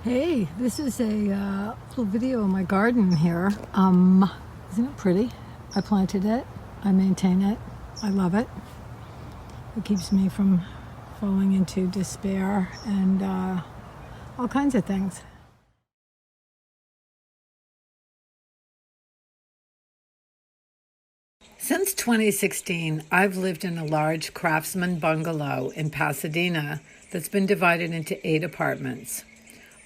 Hey, this is a little video of my garden here. Isn't it pretty? I planted it. I maintain it. I love it. It keeps me from falling into despair and all kinds of things. Since 2016, I've lived in a large craftsman bungalow in Pasadena that's been divided into 8 apartments.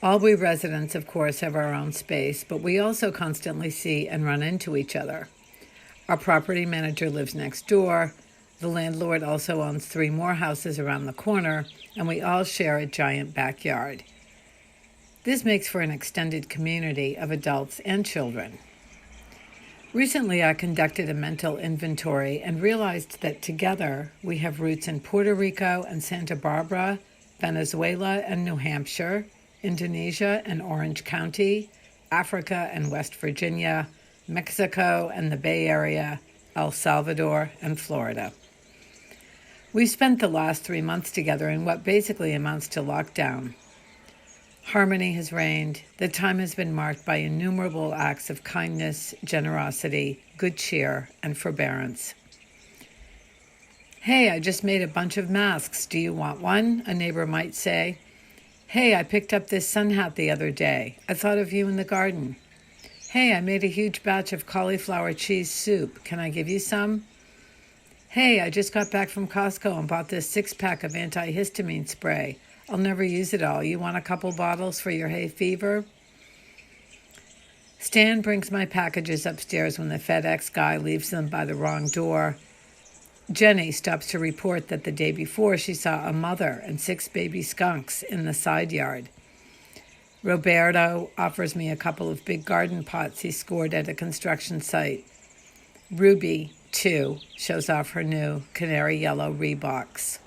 All we residents, of course, have our own space, but we also constantly see and run into each other. Our property manager lives next door. The landlord also owns 3 more houses around the corner, and we all share a giant backyard. This makes for an extended community of adults and children. Recently, I conducted a mental inventory and realized that together we have roots in Puerto Rico and Santa Barbara, Venezuela and New Hampshire, Indonesia and Orange County, Africa and West Virginia, Mexico and the Bay Area, El Salvador and Florida. We spent the last 3 months together in what basically amounts to lockdown. Harmony has reigned. The time has been marked by innumerable acts of kindness, generosity, good cheer, and forbearance. "Hey, I just made a bunch of masks. Do you want one?" a neighbor might say. "Hey, I picked up this sun hat the other day. I thought of you in the garden." "Hey, I made a huge batch of cauliflower cheese soup. Can I give you some?" "Hey, I just got back from Costco and bought this 6-pack of antihistamine spray. I'll never use it all. You want a couple bottles for your hay fever?" Stan brings my packages upstairs when the FedEx guy leaves them by the wrong door. Jenny stops to report that the day before she saw a mother and 6 baby skunks in the side yard. Roberto offers me a couple of big garden pots he scored at a construction site. Ruby, too, shows off her new canary yellow Reeboks.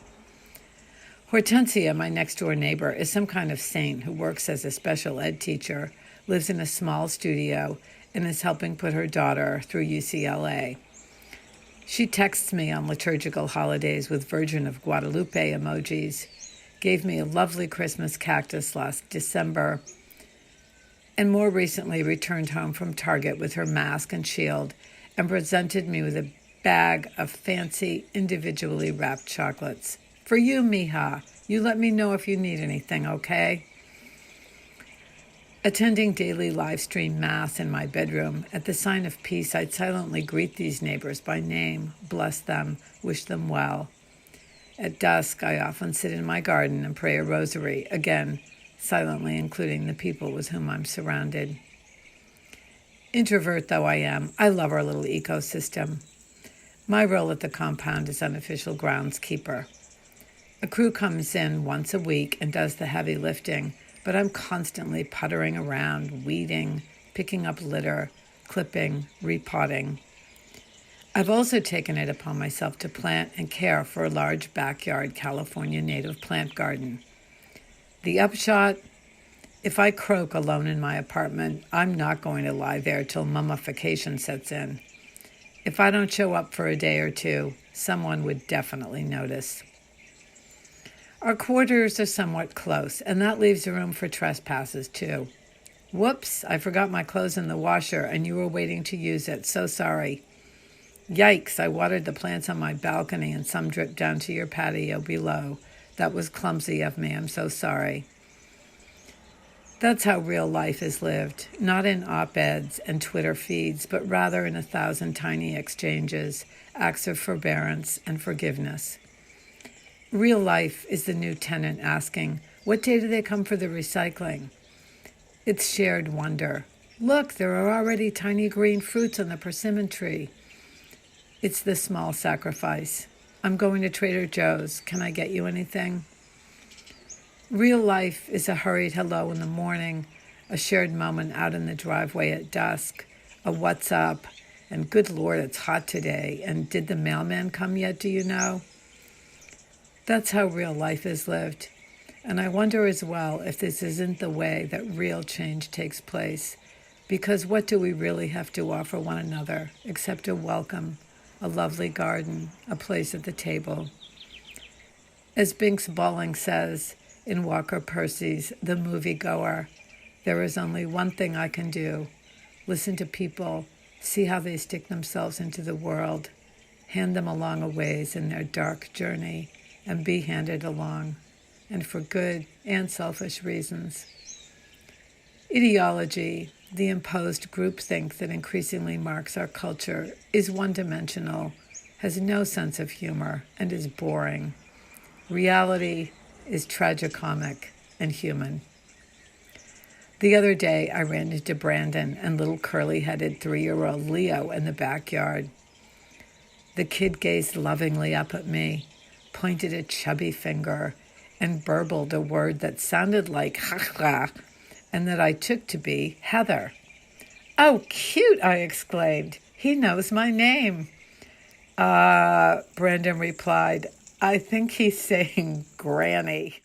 Hortensia, my next-door neighbor, is some kind of saint who works as a special ed teacher, lives in a small studio, and is helping put her daughter through UCLA. She texts me on liturgical holidays with Virgin of Guadalupe emojis, gave me a lovely Christmas cactus last December, and more recently returned home from Target with her mask and shield and presented me with a bag of fancy, individually wrapped chocolates. "For you, mija. You let me know if you need anything, okay?" Attending daily live stream mass in my bedroom, at the sign of peace, I'd silently greet these neighbors by name, bless them, wish them well. At dusk, I often sit in my garden and pray a rosary, again, silently including the people with whom I'm surrounded. Introvert though I am, I love our little ecosystem. My role at the compound is unofficial groundskeeper. A crew comes in once a week and does the heavy lifting, but I'm constantly puttering around, weeding, picking up litter, clipping, repotting. I've also taken it upon myself to plant and care for a large backyard California native plant garden. The upshot: if I croak alone in my apartment, I'm not going to lie there till mummification sets in. If I don't show up for a day or two, someone would definitely notice. Our quarters are somewhat close, and that leaves room for trespasses, too. "Whoops, I forgot my clothes in the washer, and you were waiting to use it. So sorry." "Yikes, I watered the plants on my balcony, and some dripped down to your patio below. That was clumsy of me. I'm so sorry." That's how real life is lived, not in op-eds and Twitter feeds, but rather in 1,000 tiny exchanges, acts of forbearance and forgiveness. Real life is the new tenant asking, "What day do they come for the recycling?" It's shared wonder. "Look, there are already tiny green fruits on the persimmon tree." It's the small sacrifice. "I'm going to Trader Joe's. Can I get you anything?" Real life is a hurried hello in the morning, a shared moment out in the driveway at dusk, a "what's up?" and "good Lord, it's hot today," and "did the mailman come yet, do you know?" That's how real life is lived. And I wonder as well if this isn't the way that real change takes place. Because what do we really have to offer one another except a welcome, a lovely garden, a place at the table? As Binks Bolling says in Walker Percy's The Moviegoer, There is only one thing I can do. Listen to people, see how they stick themselves into the world, hand them along a ways in their dark journey, and be handed along, and for good and selfish reasons. Ideology, the imposed groupthink that increasingly marks our culture, is one-dimensional, has no sense of humor, and is boring. Reality is tragicomic and human. The other day, I ran into Brandon and little curly-headed 3-year-old Leo in the backyard. The kid gazed lovingly up at me, pointed a chubby finger, and burbled a word that sounded like ha-ha, and that I took to be Heather. "Oh, cute," I exclaimed. "He knows my name." Brandon replied, "I think he's saying Granny."